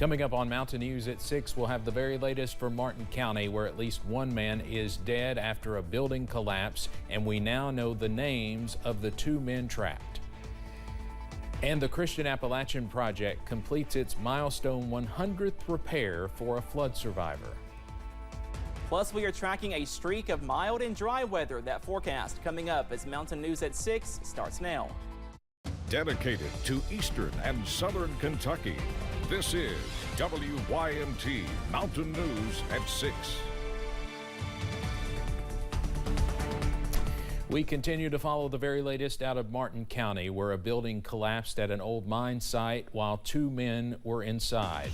Coming up on Mountain News at 6, we'll have the very latest from Martin County, where at least one man is dead after a building collapse, and we now know the names of the 2 men trapped. And the Christian Appalachian Project completes its milestone 100th repair for a flood survivor. Plus, we are tracking a streak of mild and dry weather. That forecast coming up as Mountain News at 6 starts now. Dedicated to Eastern and Southern Kentucky, this is WYMT Mountain News at 6. We continue to follow the very latest out of Martin County, where a building collapsed at an old mine site while 2 men were inside.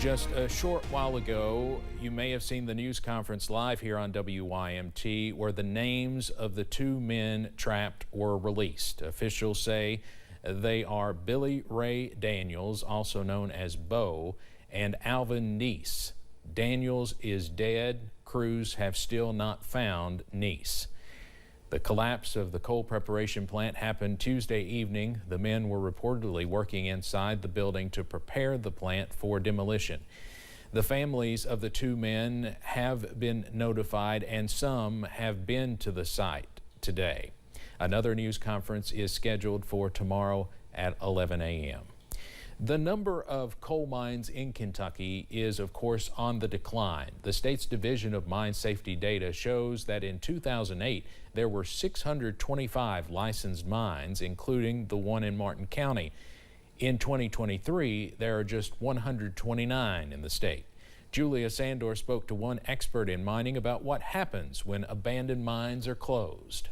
Just a short while ago, you may have seen the news conference live here on WYMT, where the names of the 2 men trapped were released. Officials say they are Billy Ray Daniels, also known as Bo, and Alvin Neese. Daniels is dead. Crews have still not found Neese. The collapse of the coal preparation plant happened Tuesday evening. The men were reportedly working inside the building to prepare the plant for demolition. The families of the 2 men have been notified, and some have been to the site today. Another news conference is scheduled for tomorrow at 11 a.m. The number of coal mines in Kentucky is, of course, on the decline. The state's Division of Mine Safety Data shows that in 2008, there were 625 licensed mines, including the one in Martin County. In 2023, there are just 129 in the state. Julia Sandor spoke to one expert in mining about what happens when abandoned mines are closed.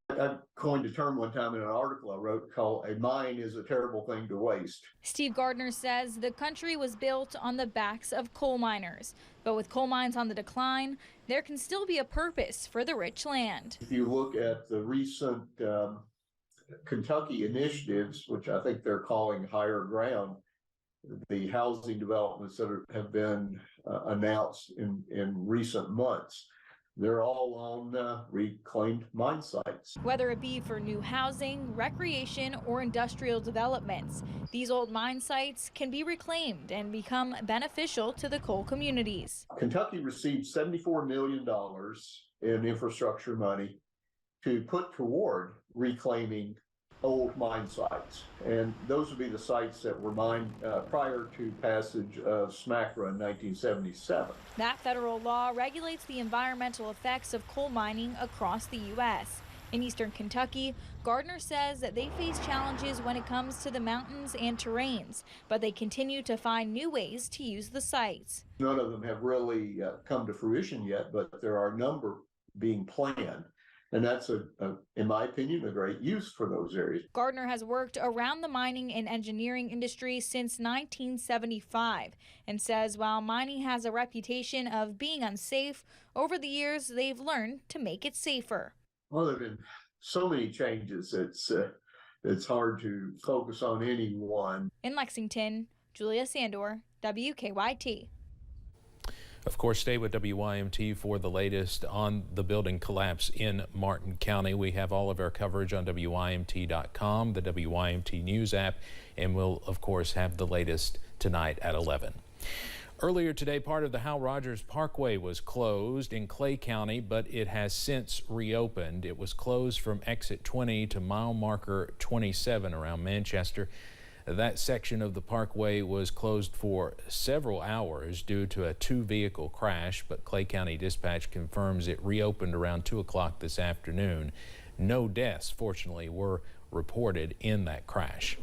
I coined a term one time in an article I wrote called "a mine is a terrible thing to waste." Steve Gardner says the country was built on the backs of coal miners. But with coal mines on the decline, there can still be a purpose for the rich land. If you look at the recent Kentucky initiatives, which I think they're calling higher ground, the housing developments that have been announced in recent months, they're all on reclaimed mine sites. Whether it be for new housing, recreation, or industrial developments, these old mine sites can be reclaimed and become beneficial to the coal communities. Kentucky received $74 million in infrastructure money to put toward reclaiming old mine sites. And those would be the sites that were mined prior to passage of SMACRA in 1977. That federal law regulates the environmental effects of coal mining across the U.S. In eastern Kentucky, Gardner says that they face challenges when it comes to the mountains and terrains, but they continue to find new ways to use the sites. None of them have really come to fruition yet, but there are a number being planned. And that's, in my opinion, a great use for those areas. Gardner has worked around the mining and engineering industry since 1975 and says while mining has a reputation of being unsafe, over the years they've learned to make it safer. Well, there have been so many changes, it's hard to focus on any one. In Lexington, Julia Sandor, WKYT. Of course, stay with WYMT for the latest on the building collapse in Martin County. We have all of our coverage on WYMT.com, the WYMT News app, and we'll, of course, have the latest tonight at 11. Earlier today, part of the Hal Rogers Parkway was closed in Clay County, but it has since reopened. It was closed from exit 20 to mile marker 27 around Manchester. That section of the parkway was closed for several hours due to a 2-vehicle crash, but Clay County Dispatch confirms it reopened around 2 o'clock this afternoon. No deaths, fortunately, were reported in that crash.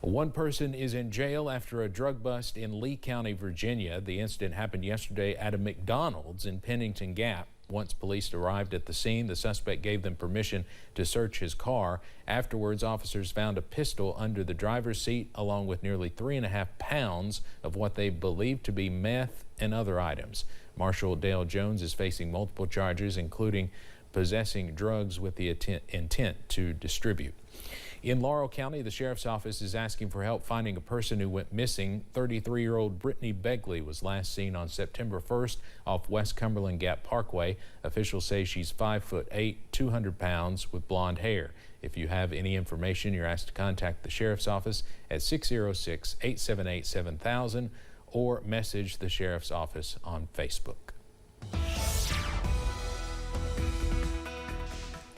One person is in jail after a drug bust in Lee County, Virginia. The incident happened yesterday at a McDonald's in Pennington Gap. Once police arrived at the scene, the suspect gave them permission to search his car. Afterwards, officers found a pistol under the driver's seat, along with nearly 3.5 pounds of what they believed to be meth and other items. Marshal Dale Jones is facing multiple charges, including possessing drugs with the intent to distribute. In Laurel County, the sheriff's office is asking for help finding a person who went missing. 33-year-old Brittany Begley was last seen on September 1st off West Cumberland Gap Parkway. Officials say she's 5'8", 200 pounds with blonde hair. If you have any information, you're asked to contact the Sheriff's Office at 606-878-7000 or message the Sheriff's Office on Facebook.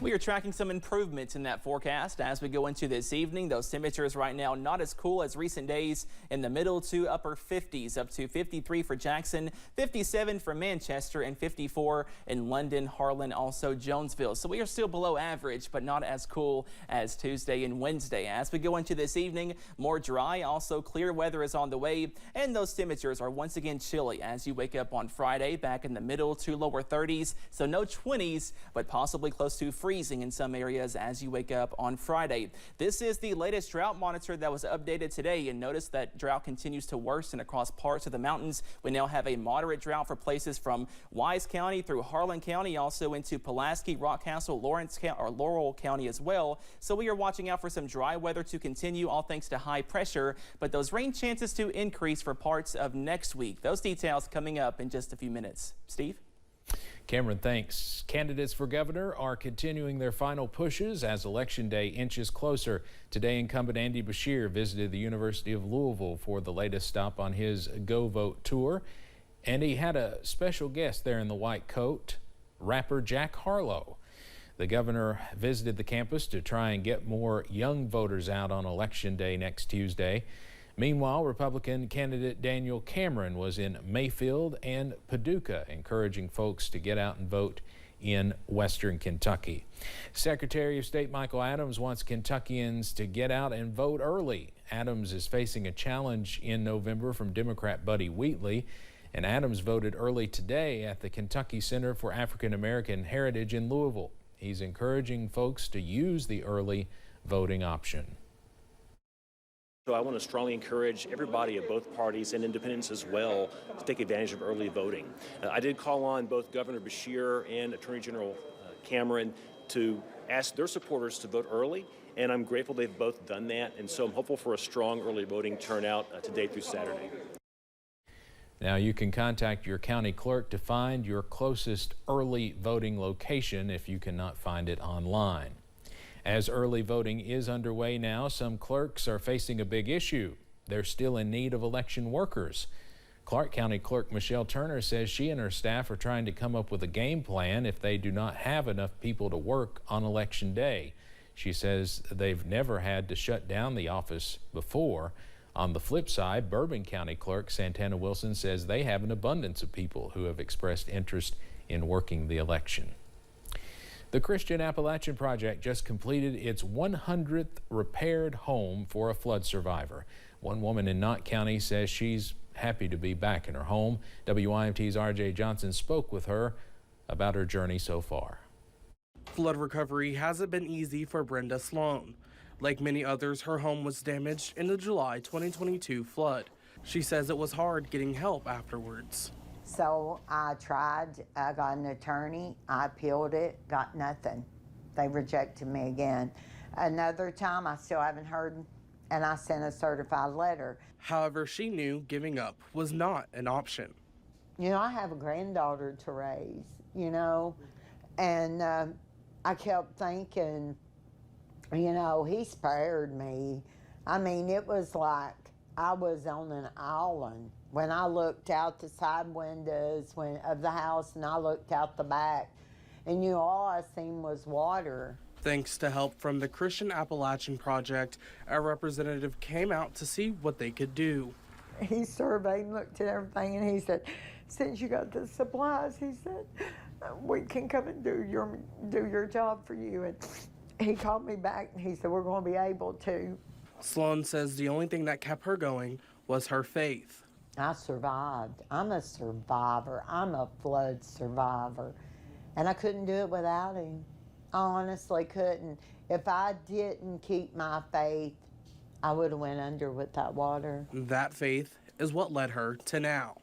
We are tracking some improvements in that forecast as we go into this evening. Those temperatures right now not as cool as recent days, in the middle to upper 50s, up to 53 for Jackson, 57 for Manchester, and 54 in London, Harlan, also Jonesville. So we are still below average, but not as cool as Tuesday and Wednesday. As we go into this evening, more dry, also clear weather is on the way, and those temperatures are once again chilly as you wake up on Friday, back in the middle to lower 30s. So no 20s, but possibly close to freezing in some areas as you wake up on Friday. This is the latest drought monitor that was updated today, and notice that drought continues to worsen across parts of the mountains. We now have a moderate drought for places from Wise County through Harlan County, also into Pulaski, Rockcastle, Lawrence County, or Laurel County as well. So we are watching out for some dry weather to continue, all thanks to high pressure, but those rain chances to increase for parts of next week. Those details coming up in just a few minutes. Steve? Cameron, thanks. Candidates for governor are continuing their final pushes as Election Day inches closer. Today, incumbent Andy Beshear visited the University of Louisville for the latest stop on his Go Vote tour. And he had a special guest there in the white coat, rapper Jack Harlow. The governor visited the campus to try and get more young voters out on Election Day next Tuesday. Meanwhile, Republican candidate Daniel Cameron was in Mayfield and Paducah, encouraging folks to get out and vote in western Kentucky. Secretary of State Michael Adams wants Kentuckians to get out and vote early. Adams is facing a challenge in November from Democrat Buddy Wheatley, and Adams voted early today at the Kentucky Center for African American Heritage in Louisville. He's encouraging folks to use the early voting option. So I want to strongly encourage everybody of both parties and independents as well to take advantage of early voting. I did call on both Governor Beshear and Attorney General Cameron to ask their supporters to vote early, and I'm grateful they've both done that. And so I'm hopeful for a strong early voting turnout today through Saturday. Now you can contact your county clerk to find your closest early voting location if you cannot find it online. As early voting is underway now, some clerks are facing a big issue. They're still in need of election workers. Clark County Clerk Michelle Turner says she and her staff are trying to come up with a game plan if they do not have enough people to work on Election Day. She says they've never had to shut down the office before. On the flip side, Bourbon County Clerk Santana Wilson says they have an abundance of people who have expressed interest in working the election. The Christian Appalachian Project just completed its 100th repaired home for a flood survivor. One woman in Knott County says she's happy to be back in her home. WYMT's RJ Johnson spoke with her about her journey so far. Flood recovery hasn't been easy for Brenda Sloan. Like many others, her home was damaged in the July 2022 flood. She says it was hard getting help afterwards. So I tried, I got an attorney, I appealed it, got nothing. They rejected me again. Another time I still haven't heard, and I sent a certified letter. However, she knew giving up was not an option. You know, I have a granddaughter to raise, you know, and I kept thinking, you know, he spared me. I mean, it was like I was on an island. When I looked out the side windows of the house and I looked out the back, and you know, all I seen was water. Thanks to help from the Christian Appalachian Project, a representative came out to see what they could do. He surveyed and looked at everything, and he said, since you got the supplies, he said, we can come and do your job for you. And he called me back and he said, we're going to be able to. Sloan says the only thing that kept her going was her faith. I survived. I'm a survivor. I'm a flood survivor. And I couldn't do it without him. I honestly couldn't. If I didn't keep my faith, I would have went under with that water. That faith is what led her to now.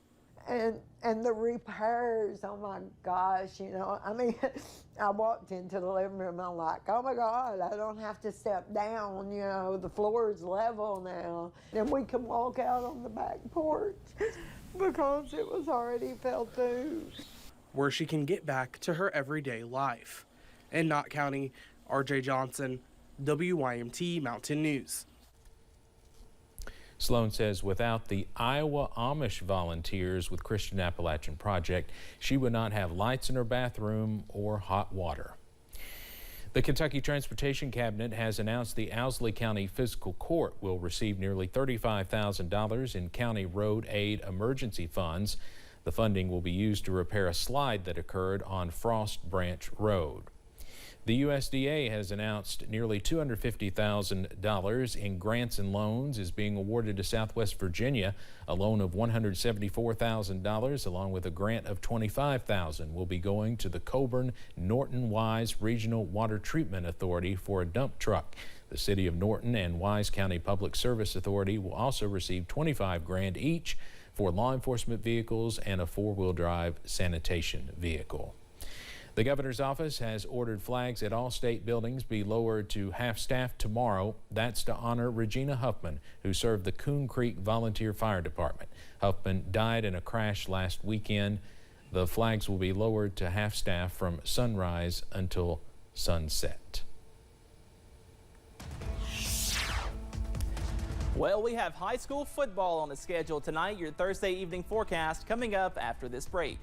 And the repairs, oh my gosh, you know, I mean, I walked into the living room and I'm like, oh my God, I don't have to step down, you know, the floor is level now. And we can walk out on the back porch because it was already fell through. Where she can get back to her everyday life. In Knott County, RJ Johnson, WYMT Mountain News. Sloan says without the Iowa Amish volunteers with Christian Appalachian Project, she would not have lights in her bathroom or hot water. The Kentucky Transportation Cabinet has announced the Owsley County Fiscal Court will receive nearly $35,000 in county road aid emergency funds. The funding will be used to repair a slide that occurred on Frost Branch Road. The USDA has announced nearly $250,000 in grants and loans is being awarded to Southwest Virginia. A loan of $174,000 along with a grant of $25,000 will be going to the Coburn Norton Wise Regional Water Treatment Authority for a dump truck. The City of Norton and Wise County Public Service Authority will also receive $25,000 each for law enforcement vehicles and a four-wheel drive sanitation vehicle. The governor's office has ordered flags at all state buildings be lowered to half-staff tomorrow. That's to honor Regina Huffman, who served the Coon Creek Volunteer Fire Department. Huffman died in a crash last weekend. The flags will be lowered to half-staff from sunrise until sunset. Well, we have high school football on the schedule tonight. Your Thursday evening forecast coming up after this break.